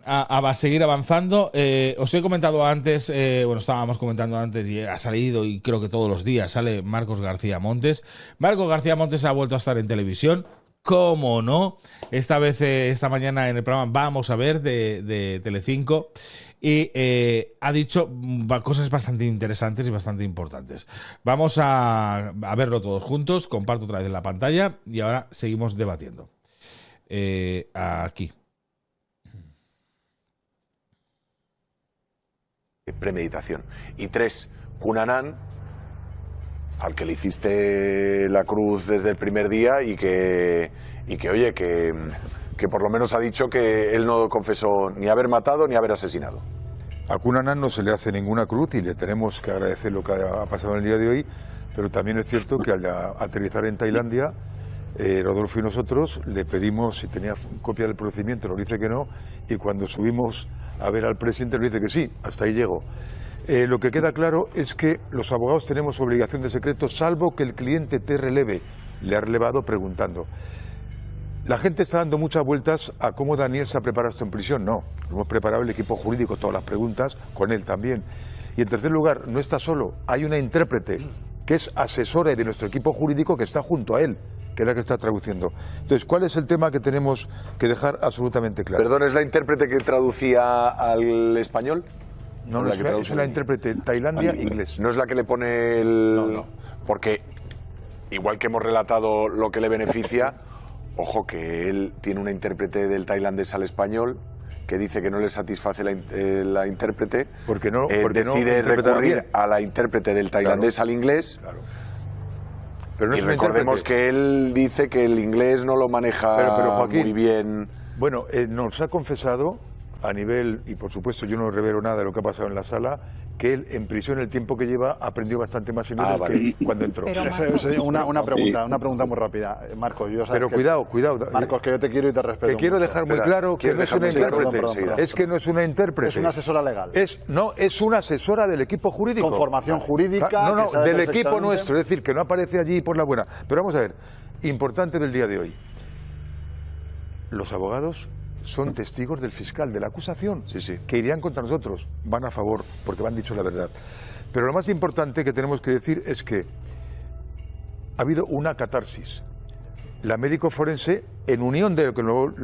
a seguir avanzando. Os he comentado antes, bueno, estábamos comentando antes y ha salido, y creo que todos los días sale Marcos García Montes. Marcos García Montes ha vuelto a estar en televisión. ¿Cómo no? Esta vez, esta mañana en el programa Vamos a ver de Telecinco, y ha dicho cosas bastante interesantes y bastante importantes. Vamos a verlo todos juntos. Comparto otra vez la pantalla y ahora seguimos debatiendo. Aquí. Premeditación. Y 3, Cunanan, al que le hiciste la cruz desde el primer día y que oye, que por lo menos ha dicho que él no confesó ni haber matado ni haber asesinado. A Cunanan no se le hace ninguna cruz y le tenemos que agradecer lo que ha pasado en el día de hoy, pero también es cierto que al aterrizar en Tailandia, Rodolfo y nosotros le pedimos si tenía copia del procedimiento, nos dice que no, y cuando subimos a ver al presidente nos dice que sí, hasta ahí llego. Lo que queda claro es que los abogados tenemos obligación de secreto, salvo que el cliente te releve. Le ha relevado preguntando. La gente está dando muchas vueltas a cómo Daniel se ha preparado esto en prisión. No, hemos preparado el equipo jurídico, todas las preguntas, con él también. Y en tercer lugar, no está solo, hay una intérprete que es asesora de nuestro equipo jurídico que está junto a él, que es la que está traduciendo. Entonces, ¿cuál es el tema que tenemos que dejar absolutamente claro? Perdón, ¿es la intérprete que traducía al español? No, no, es la intérprete Tailandia-inglés. ¿No es la que le pone el...? No. Porque, igual que hemos relatado lo que le beneficia, ojo que él tiene una intérprete del tailandés al español que dice que no le satisface la intérprete, porque decide recurrir a la intérprete del tailandés al inglés. Claro. Pero no, y recordemos que él dice que el inglés no lo maneja pero, Joaquín, muy bien. Bueno, nos ha confesado a nivel, y por supuesto yo no revelo nada de lo que ha pasado en la sala, que él en prisión el tiempo que lleva aprendió bastante más inglés que cuando entró. Una pregunta muy rápida, Marcos. Pero cuidado. Marcos, que yo te quiero y te respeto. Que quiero dejar muy claro que no es una intérprete. Es que no es una intérprete. Es una asesora legal. Es una asesora del equipo jurídico. Con formación jurídica. No, del equipo nuestro, es decir, que no aparece allí por la buena. Pero vamos a ver, importante del día de hoy. Los abogados son testigos del fiscal, de la acusación, que irían contra nosotros, van a favor, porque me han dicho la verdad. Pero lo más importante que tenemos que decir es que ha habido una catarsis. La médico forense, en unión de lo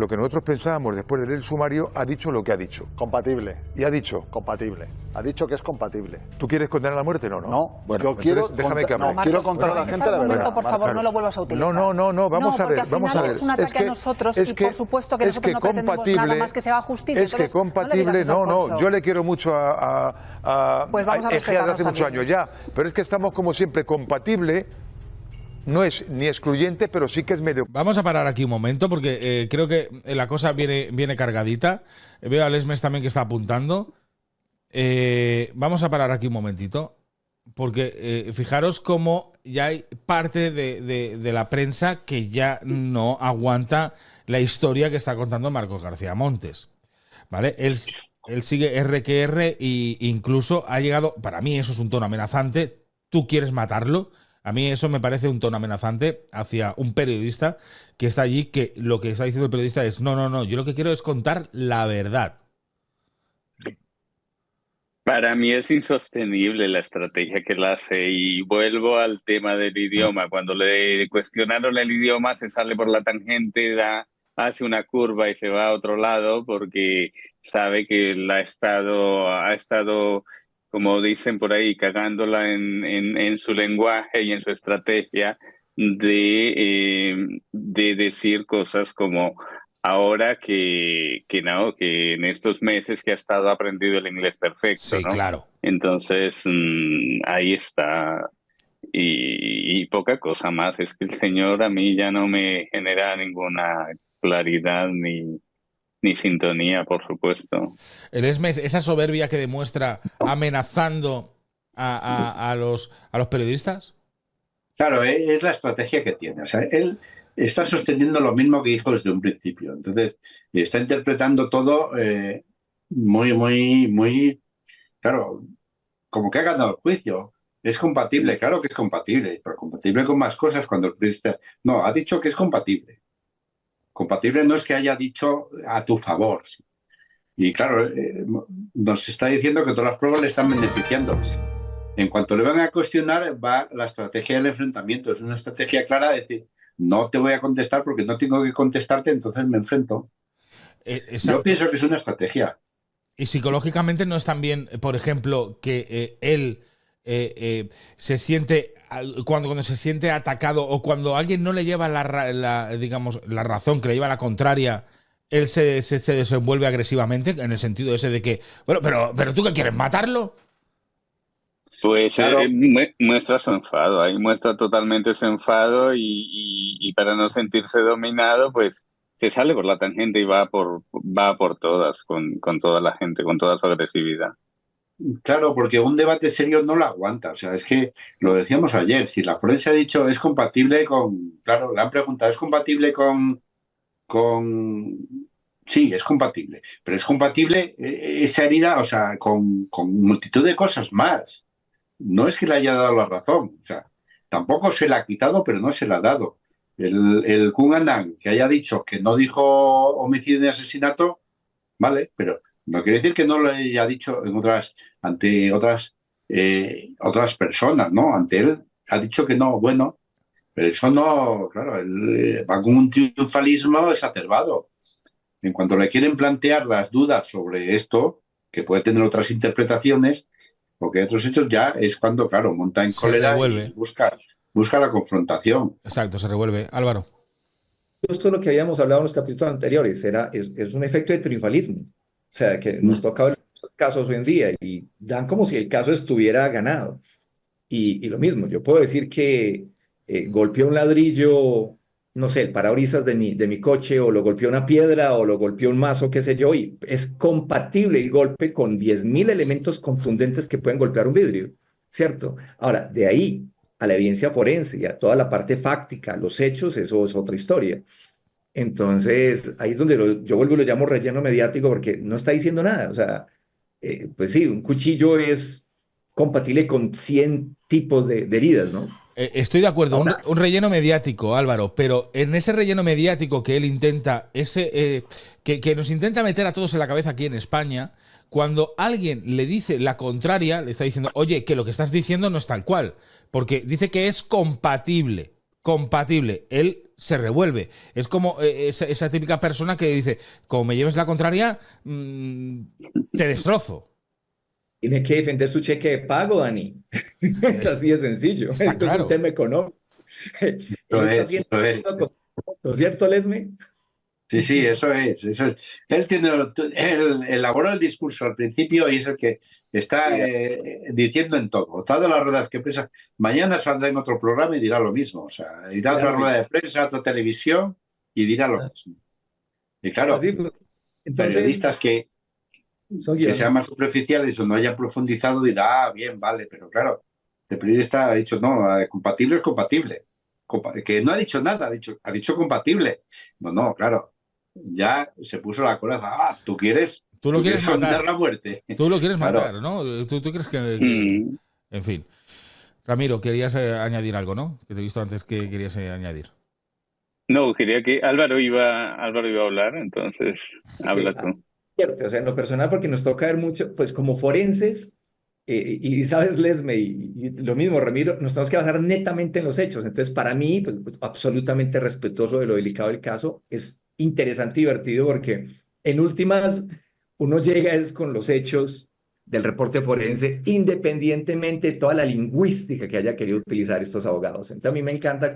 que nosotros pensábamos después de leer el sumario, ha dicho lo que ha dicho. Compatible. Y ha dicho. Compatible. Ha dicho que es compatible. ¿Tú quieres condenar a la muerte? No. No, bueno, yo quiero. Déjame que hable. No, quiero contar a la gente la verdad. Por favor, no lo vuelvas a utilizar. No, vamos a ver. Es un ataque a nosotros y por supuesto que nosotros no pretendemos nada más que se haga justicia. Es que compatible, no. Yo le quiero mucho a pues vamos a respetarnos hace muchos años ya. Pero es que estamos como siempre compatible. No es ni excluyente, pero sí que es medio... Vamos a parar aquí un momento porque creo que la cosa viene cargadita. Veo a Lesmes también que está apuntando. Vamos a parar aquí un momentito porque fijaros cómo ya hay parte de la prensa que ya no aguanta la historia que está contando Marcos García Montes. ¿Vale? Él sigue R que R e incluso ha llegado... Para mí eso es un tono amenazante. Tú quieres matarlo. A mí eso me parece un tono amenazante hacia un periodista que está allí, que lo que está diciendo el periodista es no, yo lo que quiero es contar la verdad. Para mí es insostenible la estrategia que él hace y vuelvo al tema del idioma. Cuando le cuestionaron el idioma se sale por la tangente, hace una curva y se va a otro lado porque sabe que él ha estado como dicen por ahí, cagándola en su lenguaje y en su estrategia de decir cosas como ahora que en estos meses que ha estado aprendido el inglés perfecto, sí, ¿no? Claro. Entonces, ahí está. Y poca cosa más. Es que el señor a mí ya no me genera ninguna claridad ni sintonía, por supuesto. El Esmes, esa soberbia que demuestra amenazando a los periodistas. Claro, es la estrategia que tiene. O sea, él está sosteniendo lo mismo que dijo desde un principio. Entonces, está interpretando todo muy, claro, como que ha ganado el juicio. Es compatible, claro que es compatible, pero compatible con más cosas cuando el periodista... No, ha dicho que es compatible. Compatible no es que haya dicho a tu favor. Y claro, nos está diciendo que todas las pruebas le están beneficiando. En cuanto le van a cuestionar, va la estrategia del enfrentamiento. Es una estrategia clara de decir, no te voy a contestar porque no tengo que contestarte, entonces me enfrento. Yo pienso que es una estrategia. Y psicológicamente no es también, por ejemplo, que él se siente, cuando se siente atacado o cuando alguien no le lleva digamos, la razón, que le lleva la contraria, él se desenvuelve agresivamente, en el sentido ese de que, bueno, pero ¿tú qué quieres, matarlo? Pues Claro. muestra su enfado, ahí muestra totalmente su enfado y para no sentirse dominado, pues se sale por la tangente y va por todas, con toda la gente, con toda su agresividad. Claro, porque un debate serio no lo aguanta. O sea, es que lo decíamos ayer, si la forense ha dicho es compatible con, claro, le han preguntado, ¿es compatible con... Sí, es compatible, pero es compatible esa herida, o sea, con multitud de cosas más. No es que le haya dado la razón, o sea, tampoco se la ha quitado, pero no se la ha dado. El Kun Annan, que haya dicho que no dijo homicidio y asesinato, vale, pero no quiere decir que no lo haya dicho ante otras personas, ¿no? Ante él ha dicho que no, bueno, pero eso no, claro, él va con un triunfalismo exacerbado. En cuanto le quieren plantear las dudas sobre esto, que puede tener otras interpretaciones, porque hay otros hechos, ya es cuando, claro, monta en cólera y busca la confrontación. Exacto, se revuelve. Álvaro. Justo lo que habíamos hablado en los capítulos anteriores, es un efecto de triunfalismo. O sea, que nos toca ver los casos hoy en día y dan como si el caso estuviera ganado. Y lo mismo, yo puedo decir que golpeé un ladrillo, no sé, el parabrisas de mi coche, o lo golpeé una piedra, o lo golpeé un mazo, qué sé yo, y es compatible el golpe con 10.000 elementos contundentes que pueden golpear un vidrio, ¿cierto? Ahora, de ahí a la evidencia forense y a toda la parte fáctica, los hechos, eso es otra historia. Entonces, ahí es donde yo vuelvo y lo llamo relleno mediático porque no está diciendo nada. O sea, pues sí, un cuchillo es compatible con 100 tipos de heridas, ¿no? Estoy de acuerdo, un relleno mediático, Álvaro, pero en ese relleno mediático que él intenta, que nos intenta meter a todos en la cabeza aquí en España, cuando alguien le dice la contraria, le está diciendo, oye, que lo que estás diciendo no es tal cual, porque dice que es compatible. Él se revuelve. Es como esa típica persona que dice, como me lleves la contraria, te destrozo. Tiene que defender su cheque de pago, Dani. Es así de sencillo. Está Esto claro. es un tema económico. Él está haciendo, ¿cierto, Lesme? Sí, eso es. Él elaboró el discurso al principio y es el que está diciendo en todo. Todas las ruedas que prensa. Mañana saldrá en otro programa y dirá lo mismo. O sea, irá a otra rueda de prensa, a otra televisión y dirá lo mismo. Y claro, entonces, periodistas que sean más superficiales o no hayan profundizado dirá, bien, vale, pero claro, el periodista ha dicho, no, compatible es compatible. Que no ha dicho nada, ha dicho compatible. No, claro. Ya se puso la coraza. ¿Tú quieres matar la muerte? Tú lo quieres matar, ¿no? ¿Tú crees que En fin. Ramiro, querías añadir algo, ¿no? Que te he visto antes que querías añadir. No, quería que Álvaro iba a hablar, entonces habla tú. Cierto, o sea, en lo personal, porque nos toca ver mucho, pues como forenses, y sabes, Lesme, y lo mismo, Ramiro, nos tenemos que basar netamente en los hechos. Entonces, para mí, pues, absolutamente respetuoso de lo delicado del caso, es interesante y divertido porque en últimas uno llega es con los hechos del reporte forense, independientemente de toda la lingüística que haya querido utilizar estos abogados. Entonces, a mí me encanta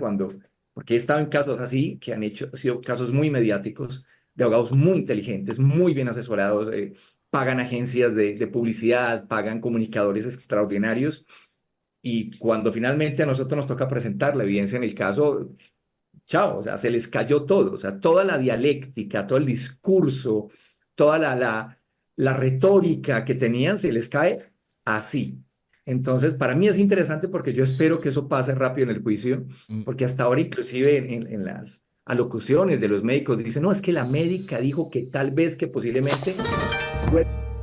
porque he estado en casos así, que han sido casos muy mediáticos, de abogados muy inteligentes, muy bien asesorados, pagan agencias de publicidad, pagan comunicadores extraordinarios, y cuando finalmente a nosotros nos toca presentar la evidencia en el caso, chao, o sea, se les cayó todo, o sea, toda la dialéctica, todo el discurso, toda la retórica que tenían, se les cae así. Entonces, para mí es interesante porque yo espero que eso pase rápido en el juicio, porque hasta ahora inclusive en las alocuciones de los médicos dicen, no, es que la médica dijo que tal vez, que posiblemente,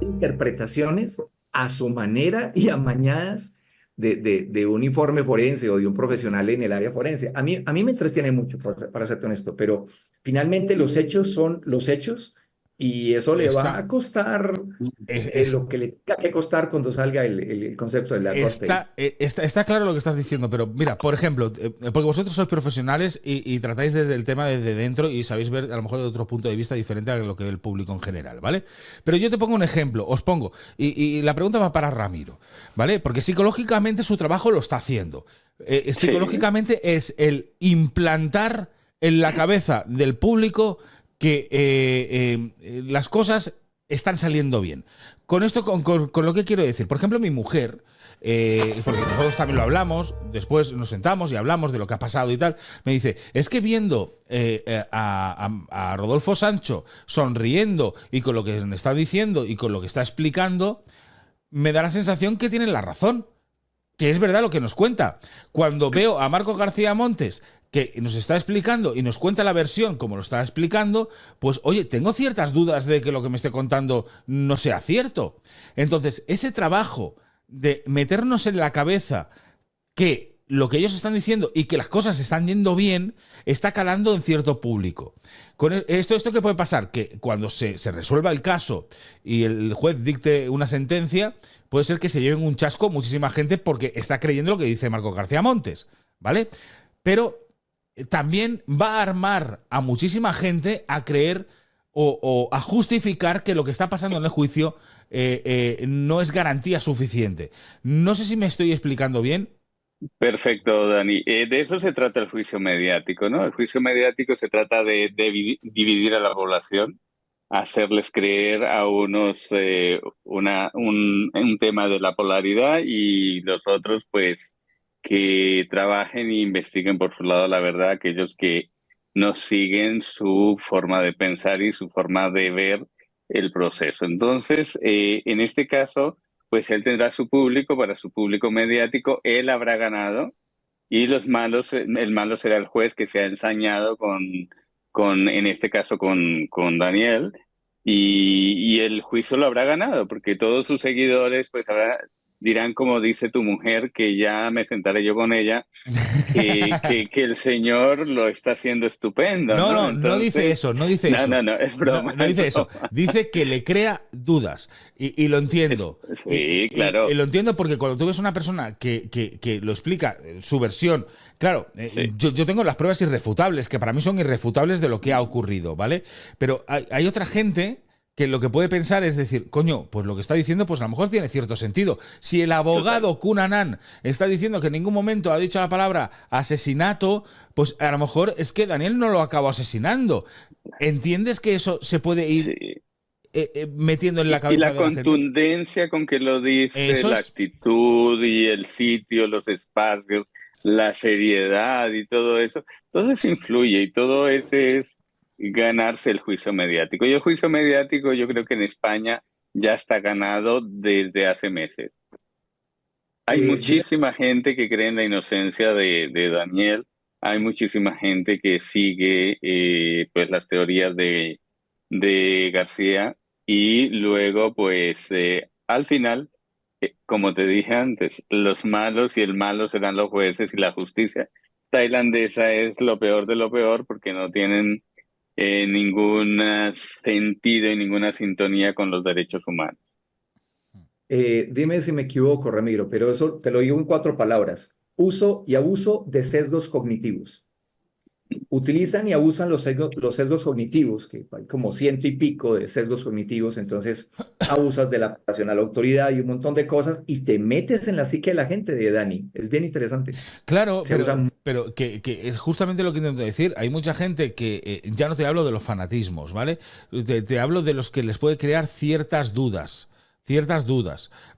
interpretaciones a su manera y amañadas de un informe forense o de un profesional en el área forense. A mí me entretiene mucho, para serte honesto, pero finalmente los hechos son los hechos Y eso le va a costar lo que le tenga que costar cuando salga el concepto de la corte. Está claro lo que estás diciendo, pero mira, por ejemplo, porque vosotros sois profesionales y tratáis desde el tema desde dentro y sabéis ver a lo mejor de otro punto de vista diferente a lo que ve el público en general, ¿vale? Pero yo te pongo un ejemplo, os pongo, y la pregunta va para Ramiro, ¿vale? Porque psicológicamente su trabajo lo está haciendo. Psicológicamente es el implantar en la cabeza del público que las cosas están saliendo bien. Con esto, con lo que quiero decir, por ejemplo, mi mujer, porque nosotros también lo hablamos, después nos sentamos y hablamos de lo que ha pasado y tal, me dice, es que viendo a Rodolfo Sancho sonriendo y con lo que me está diciendo y con lo que está explicando, me da la sensación que tienen la razón, que es verdad lo que nos cuenta. Cuando veo a Marcos García Montes que nos está explicando y nos cuenta la versión como lo está explicando, pues oye, tengo ciertas dudas de que lo que me esté contando no sea cierto. Entonces, ese trabajo de meternos en la cabeza que lo que ellos están diciendo y que las cosas están yendo bien, está calando en cierto público. Con esto ¿qué puede pasar? Que cuando se resuelva el caso y el juez dicte una sentencia, puede ser que se lleven un chasco muchísima gente porque está creyendo lo que dice Marcos García Montes, ¿vale? Pero también va a armar a muchísima gente a creer o a justificar que lo que está pasando en el juicio no es garantía suficiente. No sé si me estoy explicando bien. Perfecto, Dani. De eso se trata el juicio mediático, ¿no? El juicio mediático se trata de dividir a la población, hacerles creer a unos un tema de la polaridad y los otros, pues, que trabajen e investiguen por su lado la verdad, aquellos que no siguen su forma de pensar y su forma de ver el proceso. Entonces, en este caso, pues él tendrá su público, para su público mediático, él habrá ganado y los malos, el malo será el juez que se ha ensañado en este caso, con Daniel, y el juicio lo habrá ganado, porque todos sus seguidores, pues dirán, como dice tu mujer, que ya me sentaré yo con ella, que el señor lo está haciendo estupendo. No, no dice eso, no dice eso. No, es broma. No dice eso. Dice que le crea dudas. Y lo entiendo. Sí, claro. Y lo entiendo porque cuando tú ves una persona que lo explica, su versión, claro, sí. Yo tengo las pruebas irrefutables, que para mí son irrefutables de lo que ha ocurrido, ¿vale? Pero hay otra gente que lo que puede pensar es decir, coño, pues lo que está diciendo, pues a lo mejor tiene cierto sentido. Si el abogado Cunanan está diciendo que en ningún momento ha dicho la palabra asesinato, pues a lo mejor es que Daniel no lo acabó asesinando. ¿Entiendes que eso se puede ir metiendo en la cabeza de la gente? Y la contundencia con que lo dice, la actitud y el sitio, los espacios, la seriedad y todo eso, influye y todo ese es ganarse el juicio mediático. Y el juicio mediático yo creo que en España ya está ganado desde hace meses. Hay muchísima gente que cree en la inocencia de Daniel, hay muchísima gente que sigue pues las teorías de García y luego pues al final, como te dije antes, los malos y el malo serán los jueces y la justicia tailandesa es lo peor de lo peor porque no tienen ningún sentido y ninguna sintonía con los derechos humanos. Dime si me equivoco, Ramiro, pero eso te lo digo en 4 palabras. Uso y abuso de sesgos cognitivos. Utilizan y abusan los sesgos cognitivos, que hay como 100 y pico de sesgos cognitivos, entonces abusas de la apelación a la autoridad y un montón de cosas y te metes en la psique de la gente, de Dani. Es bien interesante. Claro, pero que es justamente lo que intento decir. Hay mucha gente que, ya no te hablo de los fanatismos, ¿vale? Te hablo de los que les puede crear ciertas dudas,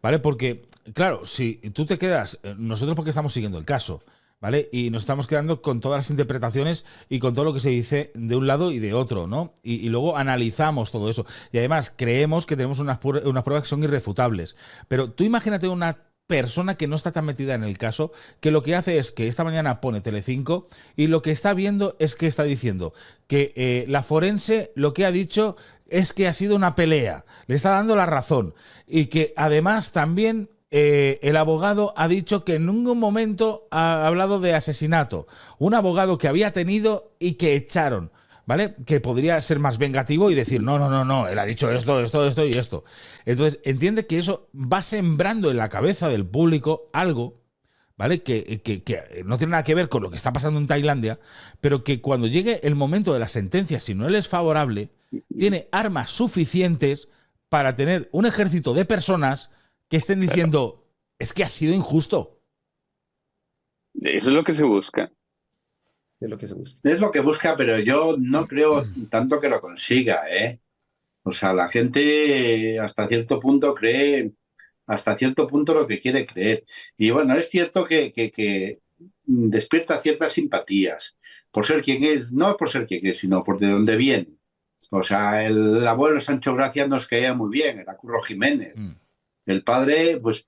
¿vale? Porque, claro, si tú te quedas, nosotros porque estamos siguiendo el caso, ¿vale? Y nos estamos quedando con todas las interpretaciones y con todo lo que se dice de un lado y de otro, ¿no? Y luego analizamos todo eso. Y además creemos que tenemos unas pruebas que son irrefutables. Pero tú imagínate una persona que no está tan metida en el caso, que lo que hace es que esta mañana pone Telecinco y lo que está viendo es que está diciendo que la forense lo que ha dicho es que ha sido una pelea. Le está dando la razón. Y que además también el abogado ha dicho que en ningún momento ha hablado de asesinato. Un abogado que había tenido y que echaron. ¿vale? Que podría ser más vengativo y decir, no, él ha dicho esto y esto. Entonces, entiende que eso va sembrando en la cabeza del público algo, ¿vale? Que no tiene nada que ver con lo que está pasando en Tailandia, pero que cuando llegue el momento de la sentencia, si no él es favorable, tiene armas suficientes para tener un ejército de personas que estén diciendo, es que ha sido injusto. Eso es lo que se busca. Es lo que se busca. Es lo que busca, pero yo no creo tanto que lo consiga, ¿eh? O sea, la gente hasta cierto punto cree, hasta cierto punto lo que quiere creer. Y bueno, es cierto que despierta ciertas simpatías por ser quien es, no por ser quien es, sino por de dónde viene. O sea, el abuelo Sancho Gracia nos caía muy bien, era Curro Jiménez. El padre, pues,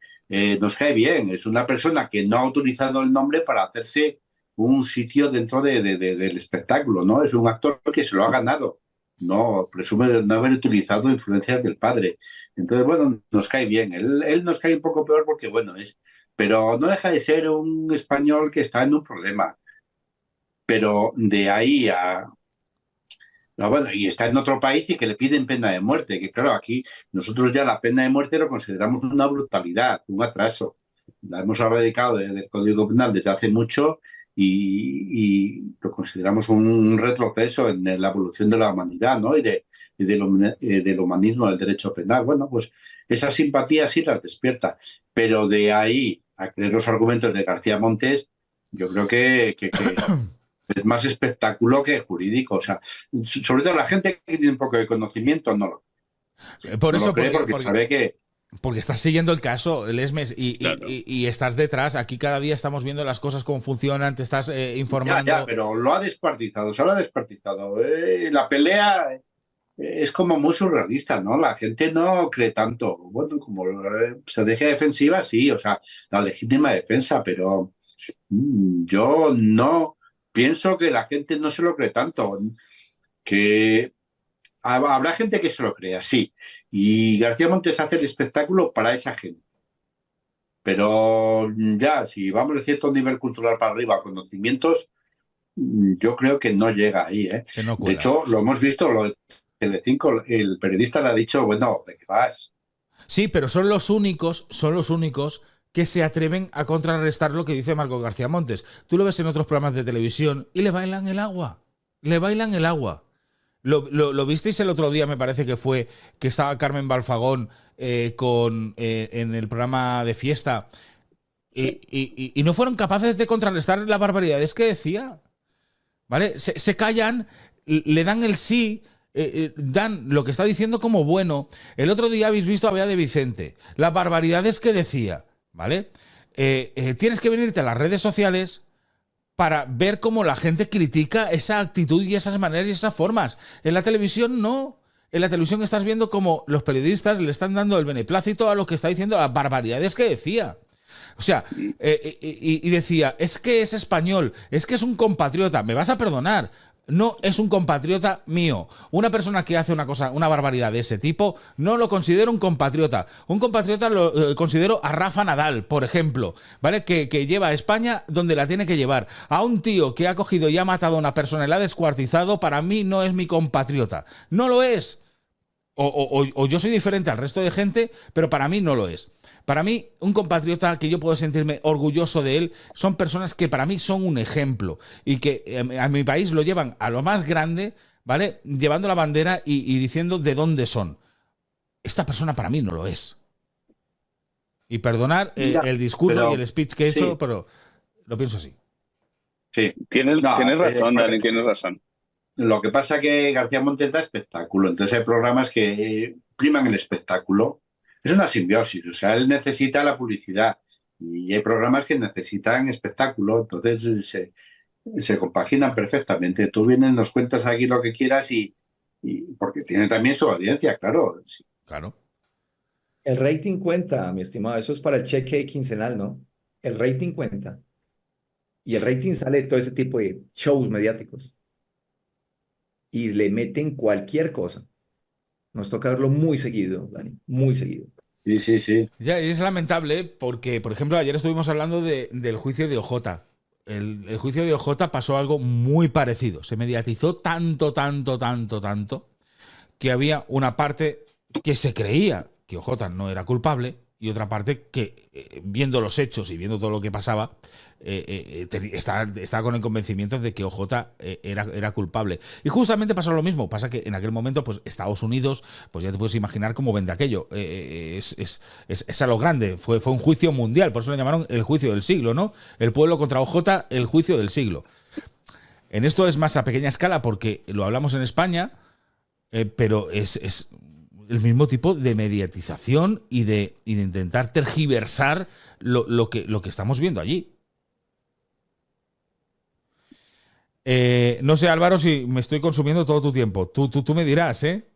nos cae bien. Es una persona que no ha utilizado el nombre para hacerse un sitio dentro del espectáculo, ¿no? Es un actor que se lo ha ganado. No, presume de no haber utilizado influencias del padre. Entonces, bueno, nos cae bien. Él nos cae un poco peor porque, bueno, pero no deja de ser un español que está en un problema. Pero de ahí a... No, bueno, y está en otro país y que le piden pena de muerte, que claro, aquí nosotros ya la pena de muerte lo consideramos una brutalidad, un atraso. La hemos erradicado del Código Penal desde hace mucho y lo consideramos un retroceso en la evolución de la humanidad, ¿no? Y del humanismo, del derecho penal. Bueno, pues esas simpatías sí las despierta, pero de ahí a creer los argumentos de García Montes, yo creo que es más espectáculo que jurídico. O sea, sobre todo la gente que tiene un poco de conocimiento no lo Por eso, cree porque sabe que... Porque estás siguiendo el caso, Lesmes, Claro. y estás detrás. Aquí cada día estamos viendo las cosas cómo funcionan, te estás informando. Ya, pero lo ha descuartizado, se lo ha descuartizado. La pelea es como muy surrealista, ¿no? La gente no cree tanto. Bueno, como estrategia defensiva, sí, o sea, la legítima defensa, pero yo no pienso que la gente no se lo cree tanto. Que habrá gente que se lo crea, sí. Y García Montes hace el espectáculo para esa gente. Pero ya, si vamos de cierto nivel cultural para arriba, conocimientos, yo creo que no llega ahí, ¿eh? Que no De cuela. hecho, lo hemos visto, lo de Telecinco, el periodista le ha dicho, bueno, ¿de qué vas? Sí, pero son los únicos que se atreven a contrarrestar lo que dice Marco García Montes. Tú lo ves en otros programas de televisión y le bailan el agua. Le bailan el agua. Lo visteis el otro día, me parece que fue, que estaba Carmen Balfagón en el programa de Fiesta y no fueron capaces de contrarrestar las barbaridades que decía. ¿Vale? Se callan, le dan el sí, dan lo que está diciendo como bueno. El otro día habéis visto a Bea de Vicente, las barbaridades que decía, ¿vale? Tienes que venirte a las redes sociales para ver cómo la gente critica esa actitud y esas maneras y esas formas. En la televisión no. En la televisión estás viendo cómo los periodistas le están dando el beneplácito a lo que está diciendo, a las barbaridades que decía. O sea, y decía, es que es español, es que es un compatriota, me vas a perdonar. No es un compatriota mío. Una persona que hace una barbaridad de ese tipo, no lo considero un compatriota. Un compatriota lo considero a Rafa Nadal, por ejemplo, ¿vale? Que lleva a España donde la tiene que llevar. A un tío que ha cogido y ha matado a una persona y la ha descuartizado, para mí no es mi compatriota. No lo es. O yo soy diferente al resto de gente, pero para mí no lo es. Para mí, un compatriota que yo puedo sentirme orgulloso de él son personas que para mí son un ejemplo y que a mi país lo llevan a lo más grande, ¿vale? Llevando la bandera y diciendo de dónde son. Esta persona para mí no lo es. Y perdonar el discurso y el speech que he hecho, pero lo pienso así. Sí. Tienes razón, Dani, tienes razón. Lo que pasa es que García Montes da espectáculo, entonces hay programas que priman el espectáculo. Es una simbiosis, o sea, él necesita la publicidad y hay programas que necesitan espectáculo, entonces se compaginan perfectamente. Tú vienes, nos cuentas aquí lo que quieras y porque tiene también su audiencia, claro. Sí. Claro. El rating cuenta, mi estimado, eso es para el cheque quincenal, ¿no? El rating cuenta. Y el rating sale de todo ese tipo de shows mediáticos. Y le meten cualquier cosa. Nos toca verlo muy seguido, Dani, muy seguido. Sí. Ya, y es lamentable porque, por ejemplo, ayer estuvimos hablando del juicio de OJ. el juicio de OJ pasó algo muy parecido. Se mediatizó tanto, que había una parte que se creía que OJ no era culpable y otra parte que, viendo los hechos y viendo todo lo que pasaba, estaba con el convencimiento de que OJ era culpable. Y justamente pasó lo mismo. Pasa que en aquel momento, pues Estados Unidos, pues ya te puedes imaginar cómo vende aquello. Es a lo grande. Fue un juicio mundial. Por eso lo llamaron el juicio del siglo, ¿no? El pueblo contra OJ, el juicio del siglo. En esto es más a pequeña escala porque lo hablamos en España, pero es el mismo tipo de mediatización y de intentar tergiversar lo que estamos viendo allí. No sé, Álvaro, si me estoy consumiendo todo tu tiempo. Tú me dirás, ¿eh?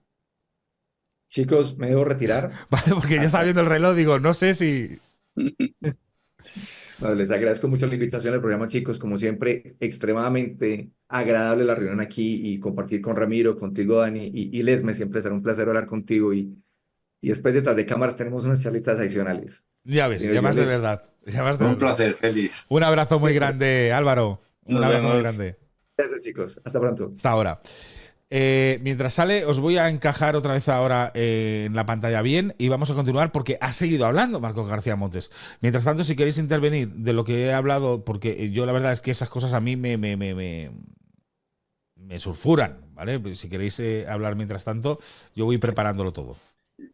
Chicos, ¿me debo retirar? Vale, porque ya estaba viendo el reloj, digo, no sé si... No, les agradezco mucho la invitación al programa, chicos. Como siempre, extremadamente agradable la reunión aquí y compartir con Ramiro, contigo, Dani, y Lesme. Siempre será un placer hablar contigo. Y después detrás de cámaras tenemos unas charlitas adicionales. Ya ves, llamas de verdad. Un placer, feliz. Un abrazo muy grande, Álvaro. Un abrazo muy grande. Gracias, chicos. Hasta pronto. Hasta ahora. Mientras sale, os voy a encajar otra vez ahora en la pantalla bien y vamos a continuar porque ha seguido hablando Marcos García Montes. Mientras tanto, si queréis intervenir de lo que he hablado, porque yo la verdad es que esas cosas a mí me sulfuran, ¿vale? Si queréis hablar mientras tanto, yo voy preparándolo todo.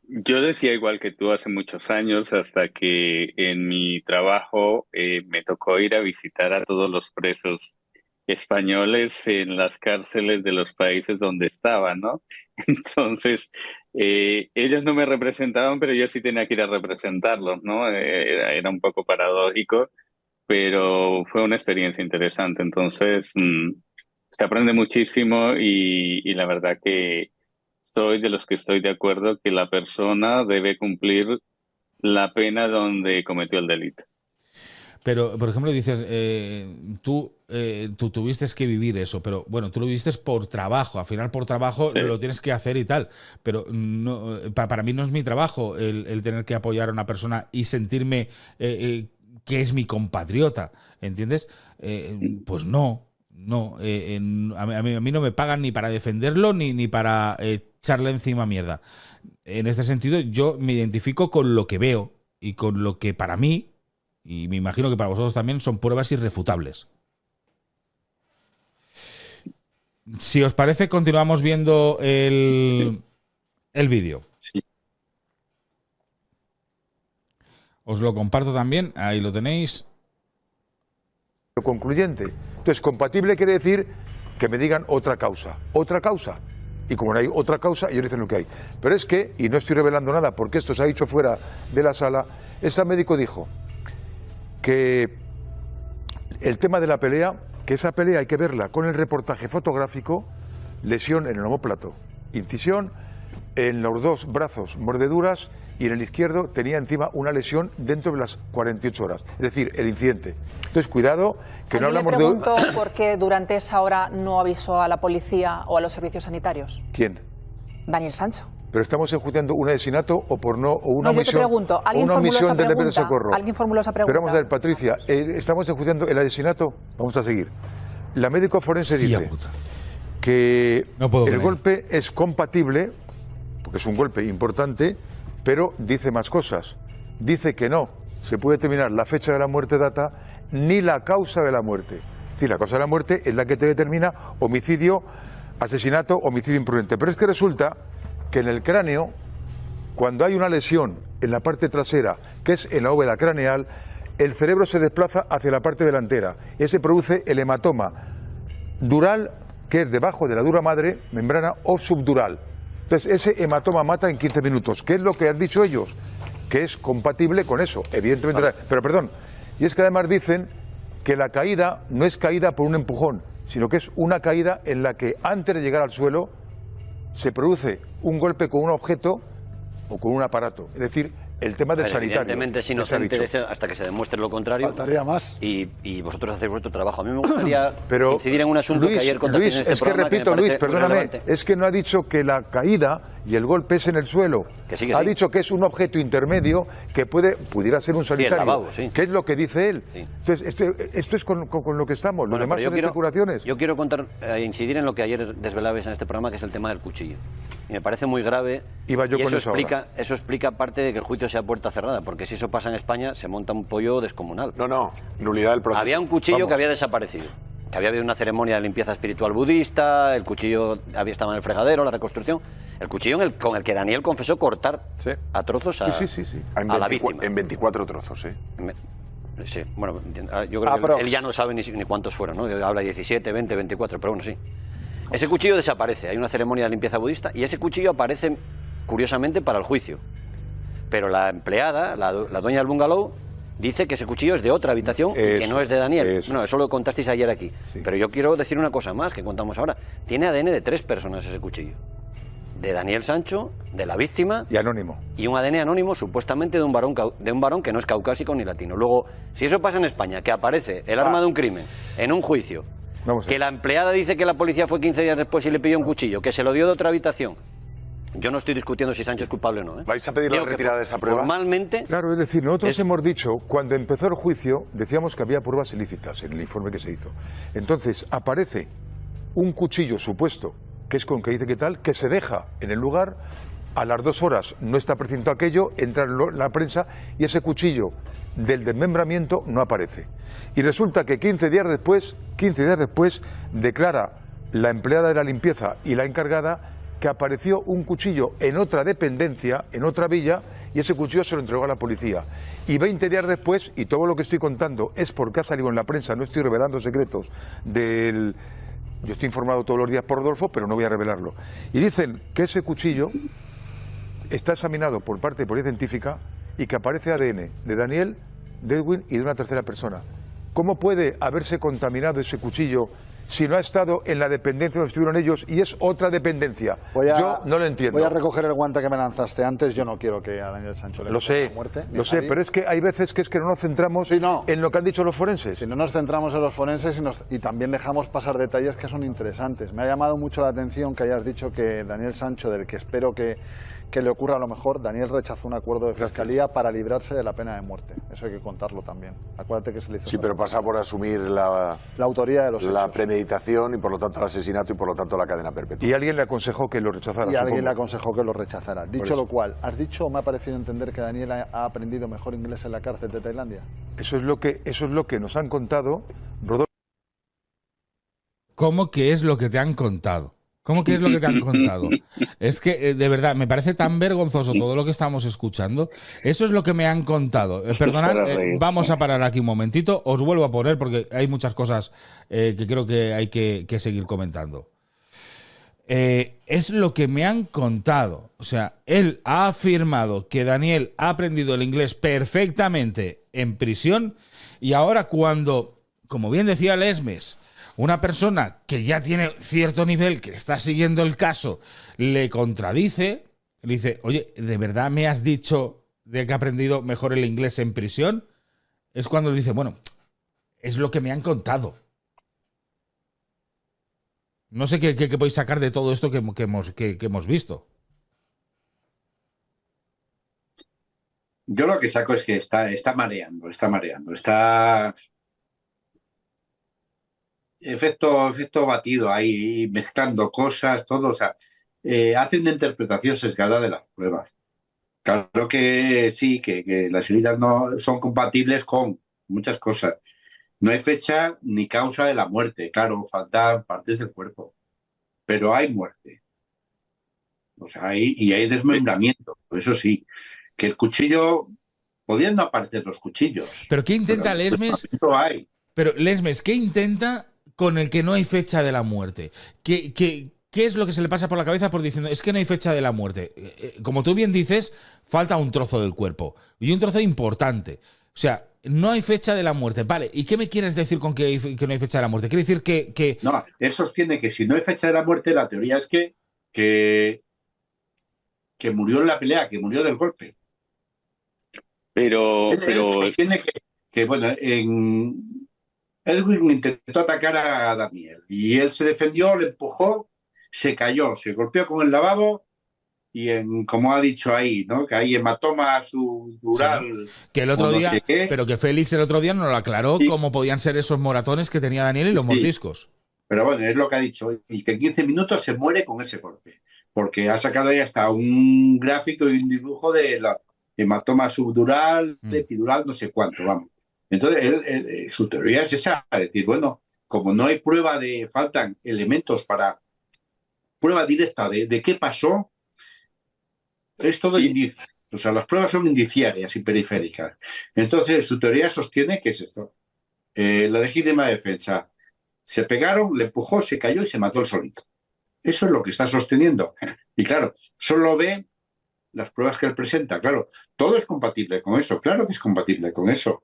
Yo decía igual que tú hace muchos años, hasta que en mi trabajo me tocó ir a visitar a todos los presos españoles en las cárceles de los países donde estaban, ¿no? Entonces, ellos no me representaban, pero yo sí tenía que ir a representarlos, ¿no? Era un poco paradójico, pero fue una experiencia interesante. Entonces, se aprende muchísimo y la verdad que soy de los que estoy de acuerdo que la persona debe cumplir la pena donde cometió el delito. Pero, por ejemplo, dices, tú tuviste que vivir eso, pero bueno, tú lo viviste por trabajo. Al final, por trabajo sí, lo tienes que hacer y tal. Pero no, para mí no es mi trabajo el tener que apoyar a una persona y sentirme que es mi compatriota, ¿entiendes? Pues no. A mí no me pagan ni para defenderlo ni para echarle encima mierda. En este sentido, yo me identifico con lo que veo y con lo que para mí, y me imagino que para vosotros también, son pruebas irrefutables. Si os parece, continuamos viendo el vídeo. Sí. Os lo comparto también, ahí lo tenéis. Concluyente. Entonces, compatible quiere decir que me digan otra causa. Otra causa. Y como no hay otra causa, ellos dicen lo que hay. Pero es que, y no estoy revelando nada porque esto se ha dicho fuera de la sala, ese médico dijo que el tema de la pelea, que esa pelea hay que verla con el reportaje fotográfico, lesión en el omóplato, incisión, en los dos brazos mordeduras y en el izquierdo tenía encima una lesión dentro de las 48 horas, es decir, el incidente. Entonces, cuidado, que no hablamos de... ¿Alguien le preguntó por qué durante esa hora no avisó a la policía o a los servicios sanitarios? ¿Quién? Daniel Sancho. Pero estamos enjuiciando un asesinato o por no, o una no, yo te pregunto, ¿alguien formuló esa pregunta? ¿Alguien formuló esa pregunta? Pero vamos a ver, Patricia, estamos enjuiciando el asesinato, vamos a seguir. La médico forense dice que el golpe es compatible, porque es un golpe importante, pero dice más cosas. Dice que no se puede determinar la fecha de la muerte data ni la causa de la muerte. Es decir, la causa de la muerte es la que te determina homicidio, asesinato, homicidio imprudente. Pero es que resulta que en el cráneo, cuando hay una lesión en la parte trasera, que es en la bóveda craneal, el cerebro se desplaza hacia la parte delantera y se produce el hematoma dural, que es debajo de la dura madre, membrana o subdural. Entonces, ese hematoma mata en 15 minutos. ¿Qué es lo que han dicho ellos? Que es compatible con eso, evidentemente. Vale. Pero perdón, y es que además dicen que la caída no es caída por un empujón, sino que es una caída en la que antes de llegar al suelo se produce un golpe con un objeto o con un aparato. Es decir, el tema del sanitario. Evidentemente es inocente hasta que se demuestre lo contrario. Faltaría más. Y vosotros hacéis vuestro trabajo. A mí me gustaría incidir en un asunto Luis, que ayer contaste en este programa. Repito, Luis, perdóname, es que no ha dicho que la caída y el golpe es en el suelo. Que sí. Ha dicho que es un objeto intermedio que pudiera ser un sanitario. Sí, el lavabo, sí. Que es lo que dice él. Sí. Entonces, esto es con lo que estamos. Lo demás son especulaciones. Yo quiero incidir en lo que ayer desvelabais en este programa, que es el tema del cuchillo. Y me parece muy grave. Eso explica parte de que el juicio sea puerta cerrada, porque si eso pasa en España se monta un pollo descomunal. No, nulidad del proceso. Había un cuchillo que había desaparecido, que había habido una ceremonia de limpieza espiritual budista, el cuchillo estaba en el fregadero, la reconstrucción, el cuchillo con el que Daniel confesó cortar a trozos a la víctima. En 24 trozos, sí. Sí, bueno, yo creo que él ya no sabe ni cuántos fueron, ¿no? Habla 17, 20, 24, pero bueno, sí. Ese cuchillo desaparece, hay una ceremonia de limpieza budista y ese cuchillo aparece, curiosamente, para el juicio. Pero la empleada, la dueña del bungalow, dice que ese cuchillo es de otra habitación y que no es de Daniel. No, eso lo contasteis ayer aquí. Sí. Pero yo quiero decir una cosa más que contamos ahora. Tiene ADN de 3 personas ese cuchillo. De Daniel Sancho, de la víctima... Y anónimo. Y un ADN anónimo, supuestamente, de un varón que no es caucásico ni latino. Luego, si eso pasa en España, que aparece el arma de un crimen en un juicio, que la empleada dice que la policía fue 15 días después y le pidió un cuchillo, que se lo dio de otra habitación... Yo no estoy discutiendo si Sánchez es culpable o no. ¿Vais a pedir la retirada de esa prueba? Formalmente... Claro, es decir, nosotros hemos dicho, cuando empezó el juicio, decíamos que había pruebas ilícitas en el informe que se hizo. Entonces, aparece un cuchillo supuesto, que es con que dice que tal, que se deja en el lugar, a las 2 horas no está presente aquello, entra en la prensa y ese cuchillo del desmembramiento no aparece. Y resulta que 15 días después, declara la empleada de la limpieza y la encargada que apareció un cuchillo en otra dependencia, en otra villa, y ese cuchillo se lo entregó a la policía. Y 20 días después, y todo lo que estoy contando es porque ha salido en la prensa, no estoy revelando secretos del... Yo estoy informado todos los días por Rodolfo, pero no voy a revelarlo. Y dicen que ese cuchillo está examinado por parte de policía científica y que aparece ADN de Daniel, de Edwin y de una tercera persona. ¿Cómo puede haberse contaminado ese cuchillo si no ha estado en la dependencia donde estuvieron ellos y es otra dependencia? Yo no lo entiendo. Voy a recoger el guante que me lanzaste antes. Yo no quiero que a Daniel Sancho le cause la muerte. Lo sé, pero es que hay veces que no nos centramos en lo que han dicho los forenses. Si no nos centramos en los forenses y también dejamos pasar detalles que son interesantes. Me ha llamado mucho la atención que hayas dicho que Daniel Sancho, del que espero que le ocurra a lo mejor, Daniel rechazó un acuerdo de fiscalía para librarse de la pena de muerte. Eso hay que contarlo también. Acuérdate que se le hizo... Sí, pero pasa por asumir la autoría de los hechos. La premeditación y por lo tanto el asesinato y por lo tanto la cadena perpetua. Y alguien le aconsejó que lo rechazara. Y alguien le aconsejó que lo rechazara. Dicho lo cual, ¿has dicho o me ha parecido entender que Daniel ha aprendido mejor inglés en la cárcel de Tailandia? Eso es lo que nos han contado, Rodolfo. ¿Cómo que es lo que te han contado? ¿Cómo que es lo que te han contado? Es que, de verdad, me parece tan vergonzoso todo lo que estamos escuchando. Eso es lo que me han contado. Perdonad, vamos a parar aquí un momentito. Os vuelvo a poner porque hay muchas cosas que creo que hay que seguir comentando. Es lo que me han contado. O sea, él ha afirmado que Daniel ha aprendido el inglés perfectamente en prisión y ahora cuando, como bien decía Lesmes, una persona que ya tiene cierto nivel, que está siguiendo el caso, le contradice, le dice, oye, ¿de verdad me has dicho de que ha aprendido mejor el inglés en prisión? Es cuando dice, bueno, es lo que me han contado. No sé qué podéis sacar de todo esto que hemos visto. Yo lo que saco es que está mareando. Efecto batido ahí, mezclando cosas, todo, o sea, hace una interpretación sesgada de las pruebas. Claro que sí, que las heridas no son compatibles con muchas cosas. No hay fecha ni causa de la muerte, claro, faltan partes del cuerpo, pero hay muerte. O sea, hay desmembramiento, eso sí. Que el cuchillo, podían no aparecer los cuchillos. ¿Pero qué intenta Lesmes? Pero Lesmes, ¿qué intenta con el que no hay fecha de la muerte? ¿Qué es lo que se le pasa por la cabeza por diciendo, es que no hay fecha de la muerte? Como tú bien dices, falta un trozo del cuerpo. Y un trozo importante. O sea, no hay fecha de la muerte. Vale, ¿y qué me quieres decir con que no hay fecha de la muerte? ¿Quiere decir que...? No, él sostiene que si no hay fecha de la muerte, la teoría es que murió en la pelea, que murió del golpe. Pero tiene que bueno, Edwin intentó atacar a Daniel y él se defendió, le empujó, se cayó, se golpeó con el lavabo y como ha dicho ahí, ¿no? Que hay hematoma subdural. Sí. Que el otro día, pero que Félix el otro día nos lo aclaró cómo podían ser esos moratones que tenía Daniel y los mordiscos. Pero bueno, es lo que ha dicho, y que en 15 minutos se muere con ese golpe, porque ha sacado ahí hasta un gráfico y un dibujo de la hematoma subdural, epidural, no sé cuánto, vamos. Entonces, su teoría es esa, es decir, bueno, como no hay prueba faltan elementos para prueba directa de qué pasó, es todo indicio. O sea, las pruebas son indiciarias y periféricas. Entonces, su teoría sostiene que es esto. La legítima defensa. Se pegaron, le empujó, se cayó y se mató el solito. Eso es lo que está sosteniendo. Y claro, solo ve las pruebas que él presenta. Claro, todo es compatible con eso. Claro que es compatible con eso.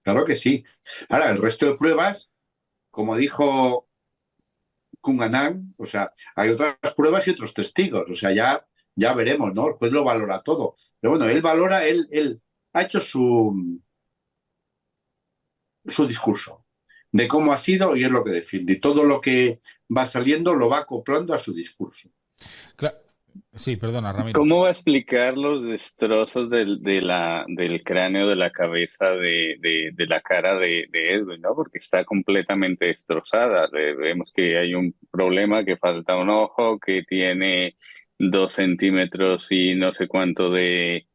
Claro que sí. Ahora, el resto de pruebas, como dijo Cunanan, o sea, hay otras pruebas y otros testigos. O sea, ya veremos, ¿no? El juez lo valora todo. Pero bueno, él valora, él ha hecho su discurso de cómo ha sido y es lo que defiende. Y todo lo que va saliendo lo va acoplando a su discurso. Claro. Sí, perdona, Ramiro. ¿Cómo va a explicar los destrozos del cráneo, de la cabeza, de la cara de Edwin, ¿no? Porque está completamente destrozada. Vemos que hay un problema, que falta un ojo, que tiene 2 centímetros y no sé cuánto de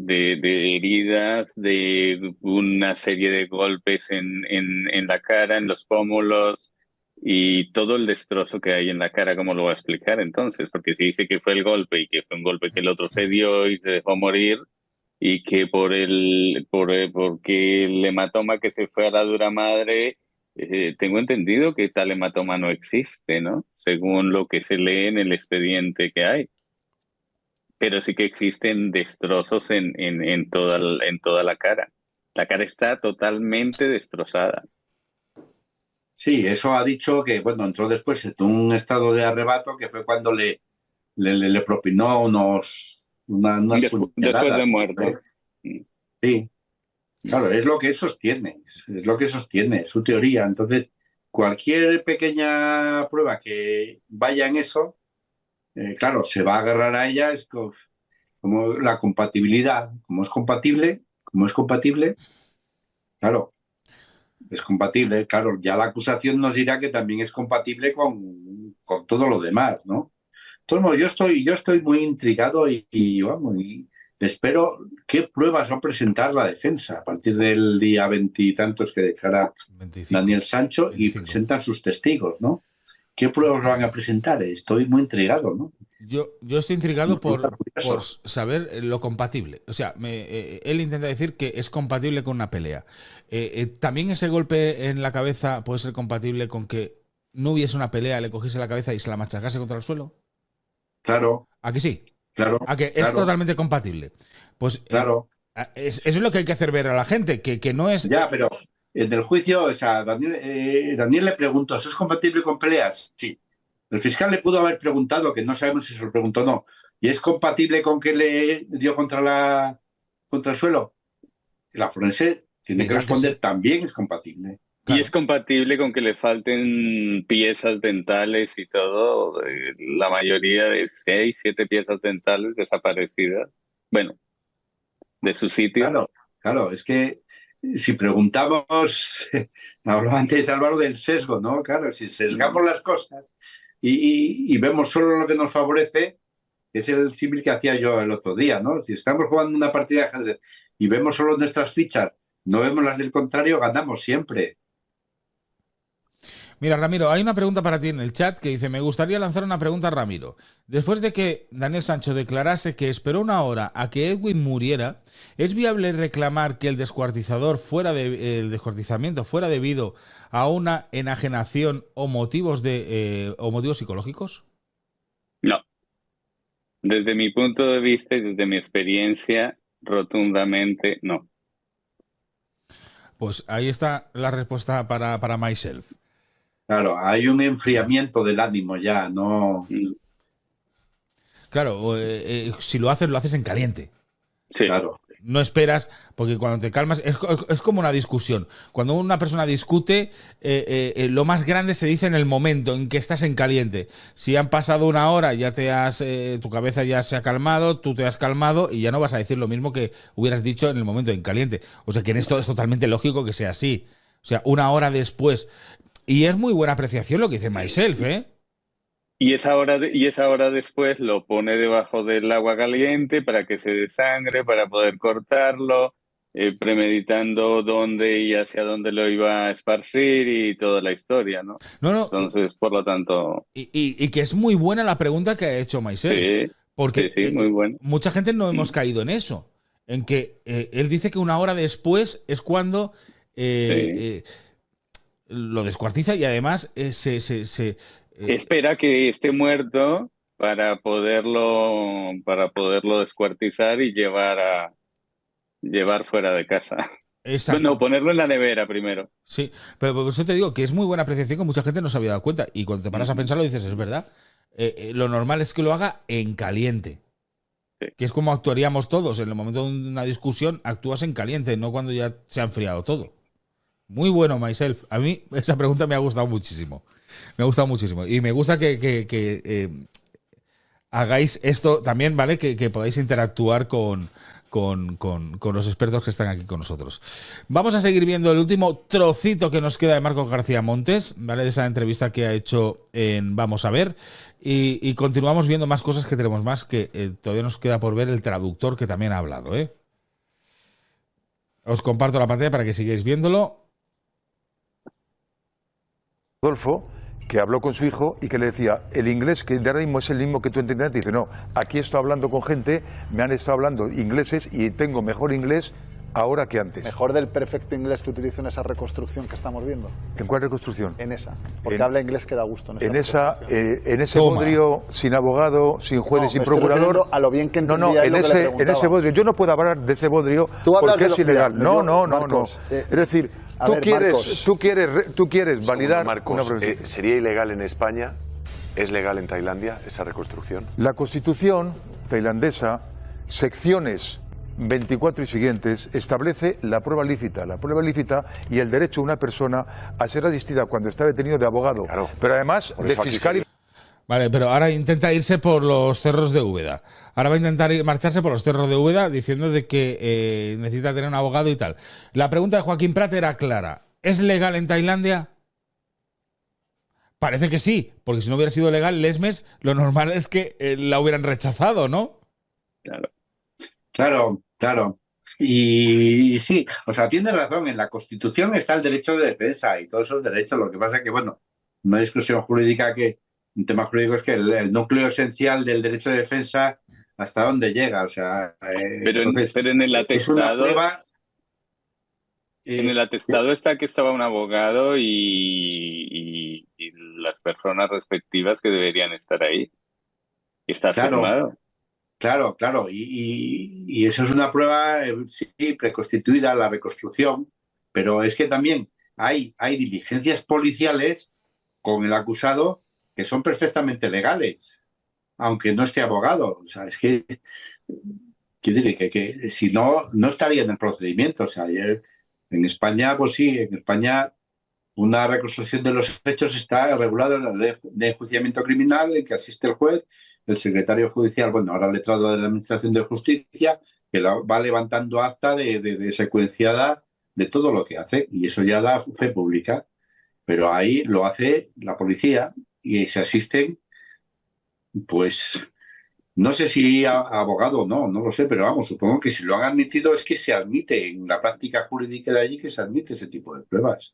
heridas, de una serie de golpes en la cara, en los pómulos y todo el destrozo que hay en la cara. ¿Cómo lo va a explicar entonces? Porque si dice que fue el golpe y que fue un golpe que el otro se dio y se dejó morir y que porque el hematoma que se fue a la dura madre, tengo entendido que tal hematoma no existe, ¿no? Según lo que se lee en el expediente que hay. Pero sí que existen destrozos en toda la cara. La cara está totalmente destrozada. Sí, eso ha dicho que, bueno, entró después en un estado de arrebato que fue cuando le propinó unas después de muerto. Sí, claro, es lo que sostiene, es su teoría. Entonces, cualquier pequeña prueba que vaya en eso, claro, se va a agarrar a ella, es como la compatibilidad, como es compatible, claro. Es compatible, claro, ya la acusación nos dirá que también es compatible con todo lo demás, ¿no? Entonces, yo estoy muy intrigado y vamos, y espero qué pruebas va a presentar la defensa a partir del día 20 y tantos que declara 25, Daniel Sancho 25. Y presentan sus testigos, ¿no? ¿Qué pruebas van a presentar? Estoy muy intrigado, ¿no? Yo estoy intrigado por saber lo compatible. O sea, él intenta decir que es compatible con una pelea. ¿También ese golpe en la cabeza puede ser compatible con que no hubiese una pelea, le cogiese la cabeza y se la machacase contra el suelo? Claro. ¿A que sí? Claro. ¿A que es totalmente compatible? Pues claro. Eso es lo que hay que hacer ver a la gente, que no es... Ya, pero en el juicio, o sea, Daniel le preguntó, ¿eso es compatible con peleas? Sí. El fiscal le pudo haber preguntado, que no sabemos si se lo preguntó o no, ¿y es compatible con que le dio contra el suelo? La forense tiene que responder, también es compatible. Claro. Y es compatible con que le falten piezas dentales y todo, la mayoría de 6, 7 piezas dentales desaparecidas, bueno, de su sitio. Claro, es que si preguntamos, hablaba antes Álvaro del sesgo, ¿no? Claro, si sesgamos las cosas y vemos solo lo que nos favorece, es el símil que hacía yo el otro día, ¿no? Si estamos jugando una partida de ajedrez y vemos solo nuestras fichas, no vemos las del contrario, ganamos siempre. Mira, Ramiro, hay una pregunta para ti en el chat que dice: me gustaría lanzar una pregunta a Ramiro. Después de que Daniel Sancho declarase que esperó una hora a que Edwin muriera, ¿es viable reclamar que el descuartizamiento fuera debido a una enajenación o motivos psicológicos? No. Desde mi punto de vista y desde mi experiencia, rotundamente no. Pues ahí está la respuesta para myself. Claro, hay un enfriamiento del ánimo ya, ¿no? Claro, si lo haces en caliente. Sí. Claro. No esperas, porque cuando te calmas es como una discusión. Cuando una persona discute, lo más grande se dice en el momento en que estás en caliente. Si han pasado una hora, ya tu cabeza ya se ha calmado, tú te has calmado y ya no vas a decir lo mismo que hubieras dicho en el momento en caliente. O sea que en esto es totalmente lógico que sea así. O sea, una hora después. Y es muy buena apreciación lo que dice Myself, ¿eh? Y esa hora después lo pone debajo del agua caliente para que se desangre, para poder cortarlo, premeditando dónde y hacia dónde lo iba a esparcir y toda la historia, ¿no? Entonces, por lo tanto... Y que es muy buena la pregunta que ha hecho Myself. Sí, porque sí, muy bueno. Mucha gente no hemos caído en eso. En que él dice que una hora después es cuando lo descuartiza y además espera que esté muerto para poderlo descuartizar y llevar fuera de casa. Exacto. Bueno, ponerlo en la nevera primero. Sí, pero por eso te digo que es muy buena apreciación que mucha gente no se había dado cuenta. Y cuando te paras a pensarlo dices, es verdad. Lo normal es que lo haga en caliente. Sí. Que es como actuaríamos todos. En el momento de una discusión actúas en caliente, no cuando ya se ha enfriado todo. Muy bueno, Myself. A mí esa pregunta me ha gustado muchísimo. Me ha gustado muchísimo. Y me gusta que hagáis esto también, ¿vale? Que podáis interactuar con los expertos que están aquí con nosotros. Vamos a seguir viendo el último trocito que nos queda de Marcos García Montes, ¿vale? De esa entrevista que ha hecho en Vamos a ver. Y continuamos viendo más cosas, que tenemos más, que todavía nos queda por ver el traductor que también ha hablado, ¿eh? Os comparto la pantalla para que sigáis viéndolo. Rodolfo, que habló con su hijo y que le decía, el inglés que de ahora mismo es el mismo que tú entiendes, dice, no, aquí estoy hablando con gente, me han estado hablando ingleses y tengo mejor inglés ahora que antes. Mejor del perfecto inglés que utilizo en esa reconstrucción que estamos viendo. ¿En cuál reconstrucción? En esa, porque habla inglés que da gusto. En ese bodrio, sin abogado, sin juez y sin procurador. A lo bien que entendía no, en ese bodrio, yo no puedo hablar de ese bodrio porque es ilegal. No. Es decir, tú quieres validar. Marcos, ¿sería ilegal en España? ¿Es legal en Tailandia esa reconstrucción? La Constitución tailandesa, secciones 24 y siguientes, establece la prueba lícita y el derecho de una persona a ser asistida cuando está detenido de abogado, claro, pero además de fiscal. Vale, pero ahora intenta irse por los cerros de Úbeda. Ahora va a intentar marcharse por los cerros de Úbeda diciendo de que necesita tener un abogado y tal. La pregunta de Joaquín Prat era clara. ¿Es legal en Tailandia? Parece que sí, porque si no hubiera sido legal, Lesmes, lo normal es que la hubieran rechazado, ¿no? Claro. Y sí, o sea, tiene razón, en la Constitución está el derecho de defensa y todos esos derechos. Lo que pasa es que, bueno, una discusión jurídica un tema jurídico es que el núcleo esencial del derecho de defensa, ¿hasta dónde llega? O sea, pero en el atestado, es una prueba. En el atestado está que estaba un abogado y las personas respectivas que deberían estar ahí. Está firmado. Claro. Y eso es una prueba, sí, preconstituida, la reconstrucción, pero es que también hay diligencias policiales con el acusado que son perfectamente legales, aunque no esté abogado. O sea, es que, ¿qué diré? Que si no estaría en el procedimiento. O sea, en España, pues sí, en España una reconstrucción de los hechos está regulada en la ley de enjuiciamiento criminal, en que asiste el juez, el secretario judicial, bueno, ahora letrado de la Administración de Justicia, que va levantando acta de secuenciada de todo lo que hace, y eso ya da fe pública. Pero ahí lo hace la policía y se asisten, pues, no sé si abogado o no lo sé, pero vamos, supongo que si lo han admitido es que se admite en la práctica jurídica de allí, que se admite ese tipo de pruebas.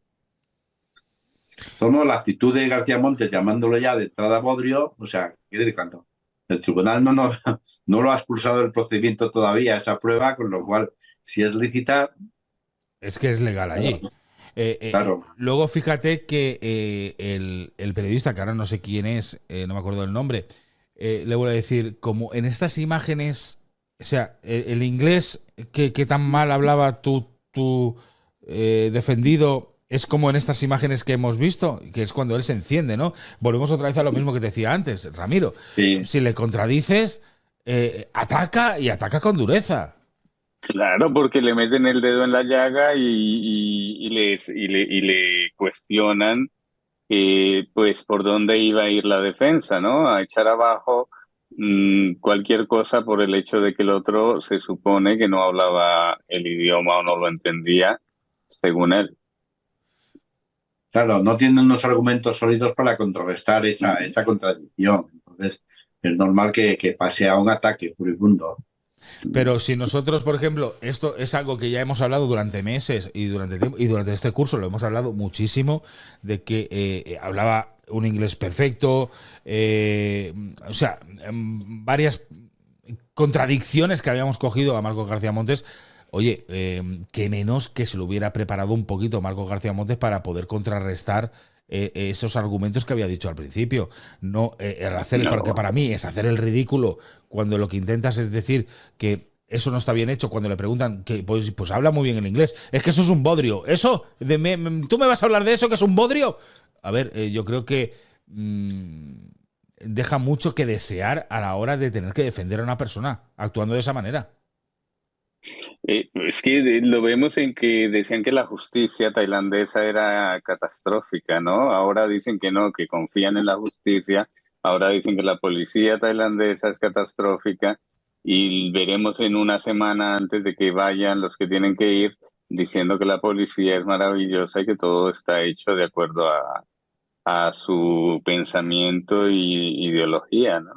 Tomo la actitud de García Montes llamándolo ya de entrada bodrio, o sea, ¿qué diré cuánto? El tribunal no lo ha expulsado del procedimiento todavía, esa prueba, con lo cual, si es lícita... Es que es legal allí. Claro. Luego fíjate que el periodista, que ahora no sé quién es, no me acuerdo del nombre, le voy a decir, como en estas imágenes, o sea, el inglés que tan mal hablaba tu defendido... Es como en estas imágenes que hemos visto, que es cuando él se enciende, ¿no? Volvemos otra vez a lo mismo que te decía antes, Ramiro. Sí. Si le contradices, ataca y ataca con dureza. Claro, porque le meten el dedo en la llaga y le cuestionan pues por dónde iba a ir la defensa, ¿no? A echar abajo cualquier cosa por el hecho de que el otro se supone que no hablaba el idioma o no lo entendía, según él. Claro, no tienen unos argumentos sólidos para contrarrestar esa contradicción. Entonces, es normal que pase a un ataque furibundo. Pero si nosotros, por ejemplo, esto es algo que ya hemos hablado durante meses y durante este curso lo hemos hablado muchísimo, de que hablaba un inglés perfecto, o sea, varias contradicciones que habíamos cogido a Marcos García Montes. Oye, que menos que se lo hubiera preparado un poquito Marcos García Montes para poder contrarrestar esos argumentos que había dicho al principio. Porque para mí es hacer el ridículo cuando lo que intentas es decir que eso no está bien hecho. Cuando le preguntan que pues habla muy bien el inglés, es que eso es un bodrio. ¿Tú me vas a hablar de eso que es un bodrio? A ver, yo creo que deja mucho que desear a la hora de tener que defender a una persona actuando de esa manera. Es que lo vemos en que decían que la justicia tailandesa era catastrófica, ¿no? Ahora dicen que no, que confían en la justicia. Ahora dicen que la policía tailandesa es catastrófica y veremos en una semana antes de que vayan los que tienen que ir diciendo que la policía es maravillosa y que todo está hecho de acuerdo a su pensamiento y ideología, ¿no?